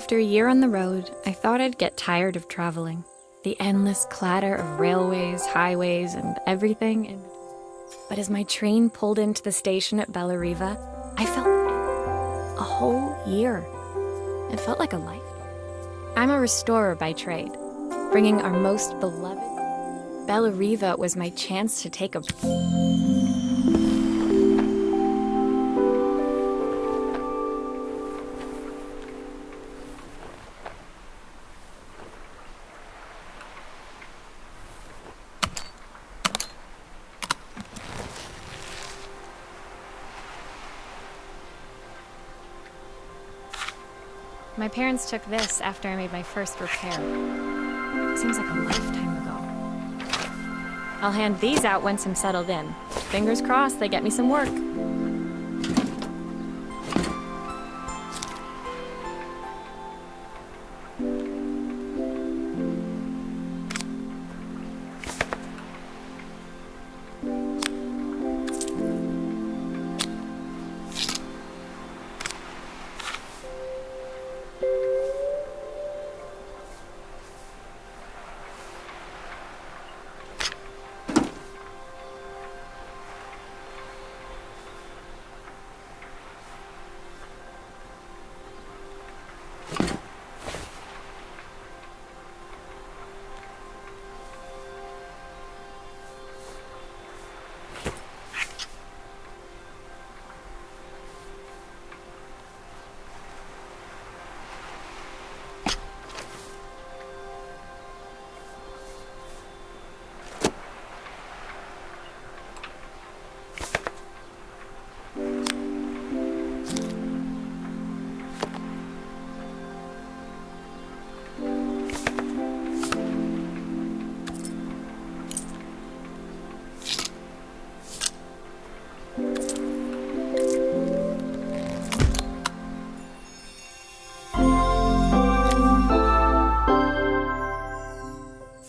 After a year on the road, I thought I'd get tired of traveling. The endless clatter of railways, highways, and everything in between. But as my train pulled into the station at Bellariva, I felt a whole year. It felt like a life. I'm a restorer by trade, bringing our most beloved. Bellariva was my chance to take a... My parents took this after I made my first repair. Seems like a lifetime ago. I'll hand these out once I'm settled in. Fingers crossed they get me some work.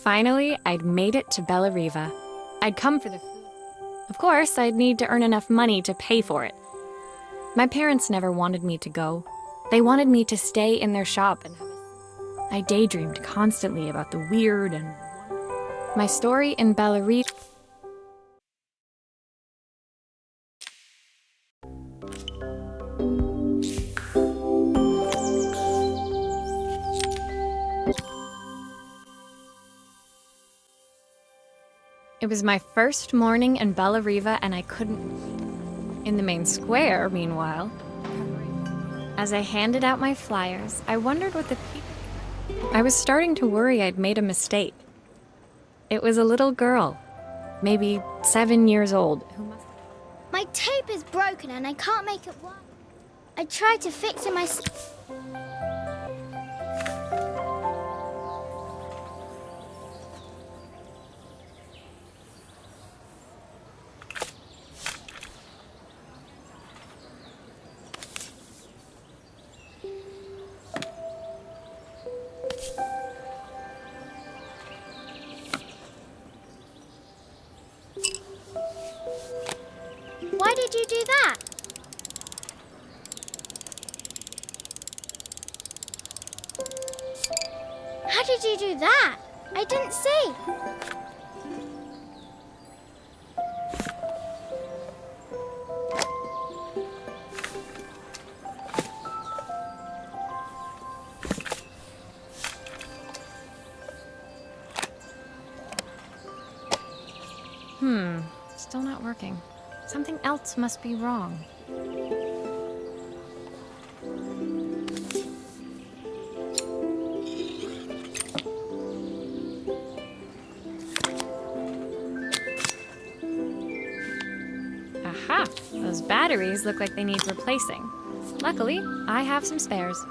Finally, I'd made it to Bellariva. I'd come for the food. Of course, I'd need to earn enough money to pay for it. My parents never wanted me to go. They wanted me to stay in their shop and I daydreamed constantly about the weird and... My story in Bellariva... It was my first morning in Bellariva and I couldn't... In the main square, meanwhile, as I handed out my flyers, I wondered what the people... I was starting to worry I'd made a mistake. It was a little girl, maybe 7 years old, who must... My tape is broken and I can't make it work. I tried to fix it myself. Why did you do that? How did you do that? I didn't see. Still not working. Something else must be wrong. Aha! Those batteries look like they need replacing. Luckily, I have some spares.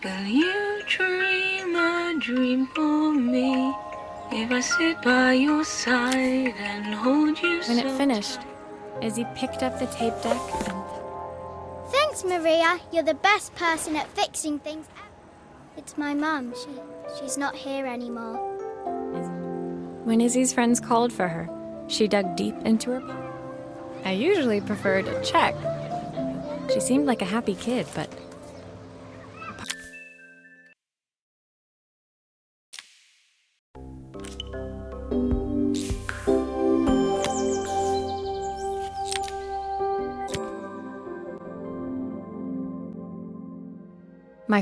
Will you dream a dream for me? If I sit by your side and hold you When it so finished, tight. Izzy picked up the tape deck and Thanks, Maria. You're the best person at fixing things ever. It's my mum. She's not here anymore. when Izzy's friends called for her, she dug deep into her pocket. I usually preferred a check. She seemed like a happy kid, but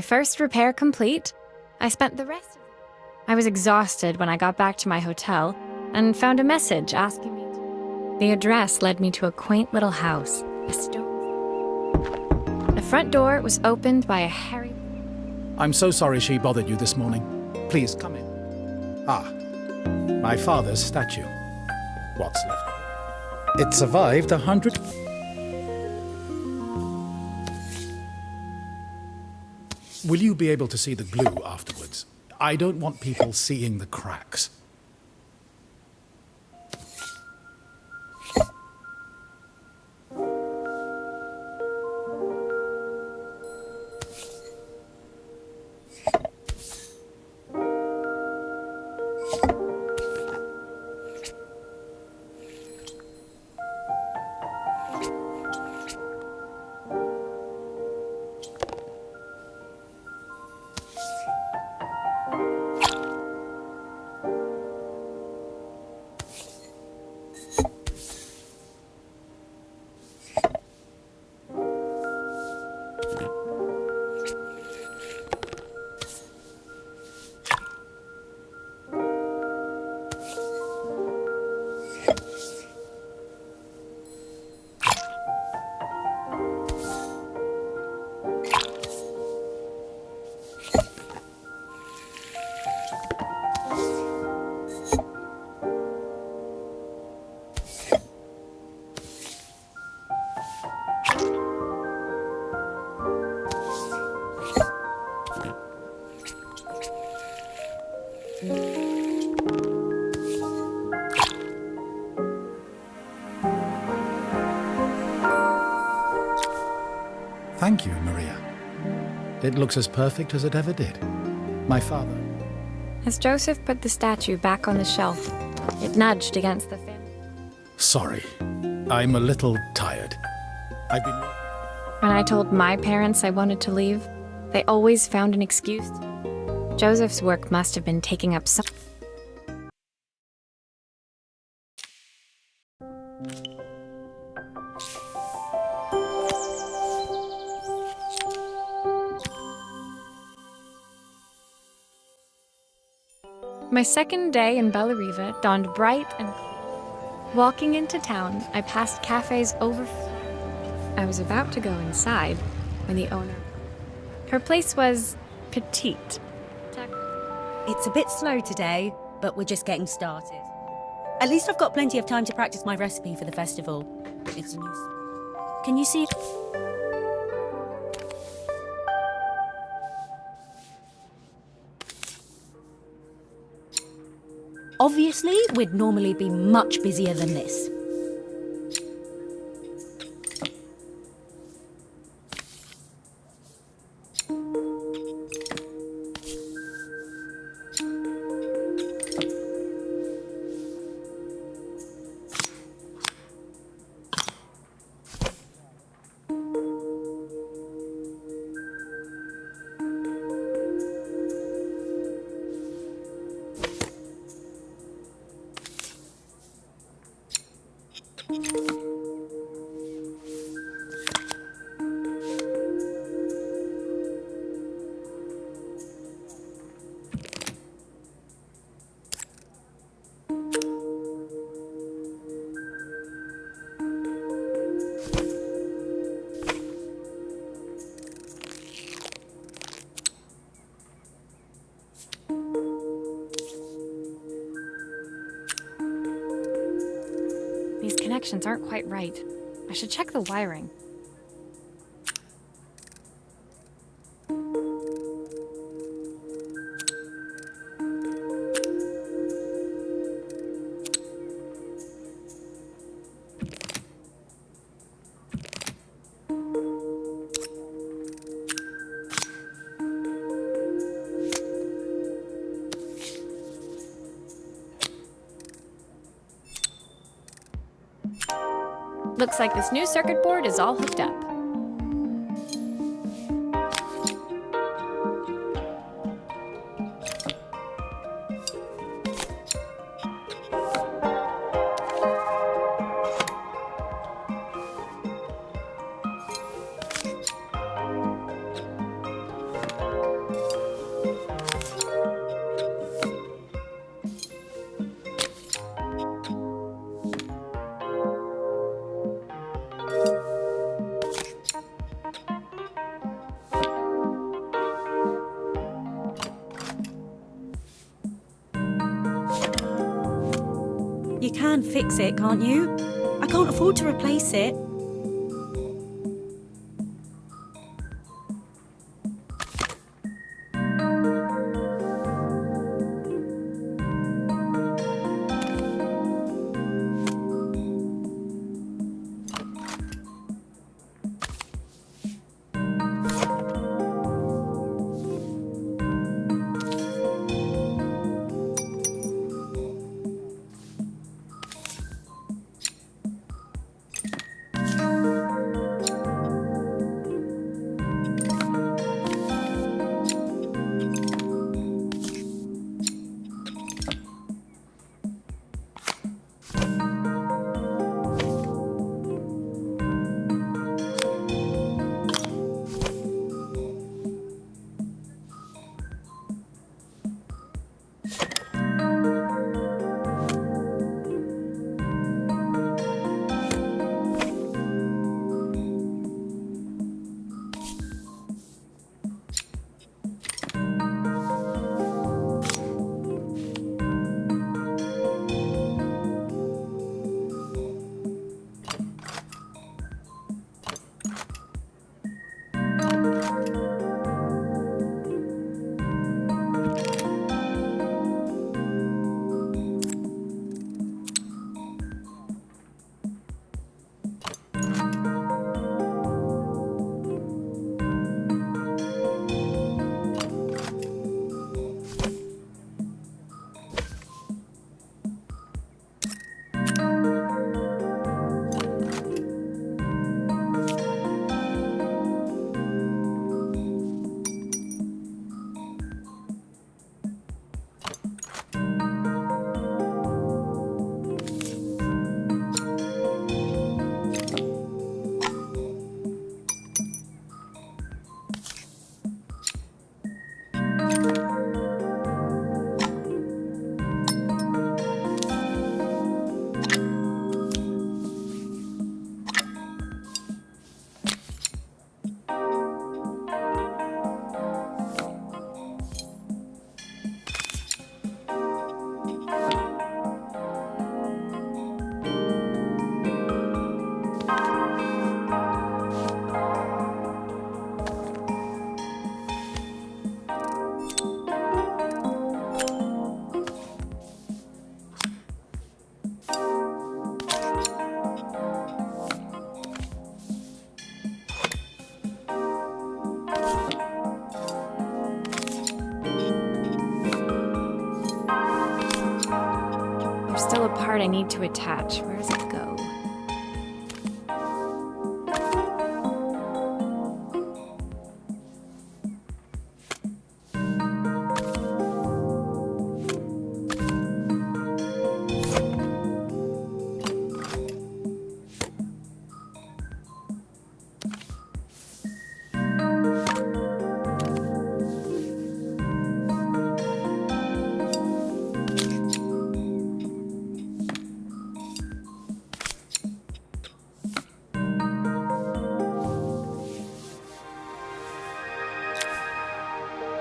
my first repair complete, I spent the rest of the day. I was exhausted when I got back to my hotel and found a message asking me to. The address led me to a quaint little house, a stone. The front door was opened by a hairy. I'm so sorry she bothered you this morning. Please come in. Ah, my father's statue. What's left of it? It survived 100. Will you be able to see the glue afterwards? I don't want people seeing the cracks. Thank you, Maria. It looks as perfect as it ever did. My father. As Joseph put the statue back on the shelf, it nudged against the family. Sorry. I'm a little tired. I've been... When I told my parents I wanted to leave, they always found an excuse. Joseph's work must have been taking up some. My second day in Bellariva dawned bright and clear. Walking into town, I passed cafes overflowing. I was about to go inside when the owner. Her place was petite. It's a bit slow today, but we're just getting started. At least I've got plenty of time to practice my recipe for the festival. It's a new... Can you see? Obviously, we'd normally be much busier than this. These connections aren't quite right. I should check the wiring. Looks like this new circuit board is all hooked up. You can fix it, can't you? I can't afford to replace it. There's still a part I need to attach. Where does it go?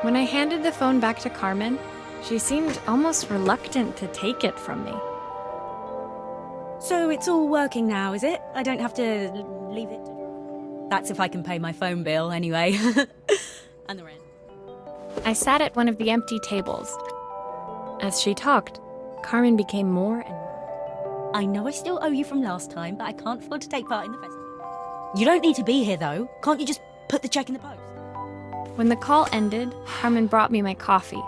When I handed the phone back to Carmen, she seemed almost reluctant to take it from me. So it's all working now, is it? I don't have to leave it? That's if I can pay my phone bill, anyway. And the rent. I sat at one of the empty tables. As she talked, Carmen became more and more. I know I still owe you from last time, but I can't afford to take part in the festival. You don't need to be here, though. Can't you just put the check in the post? When the call ended, Carmen brought me my coffee.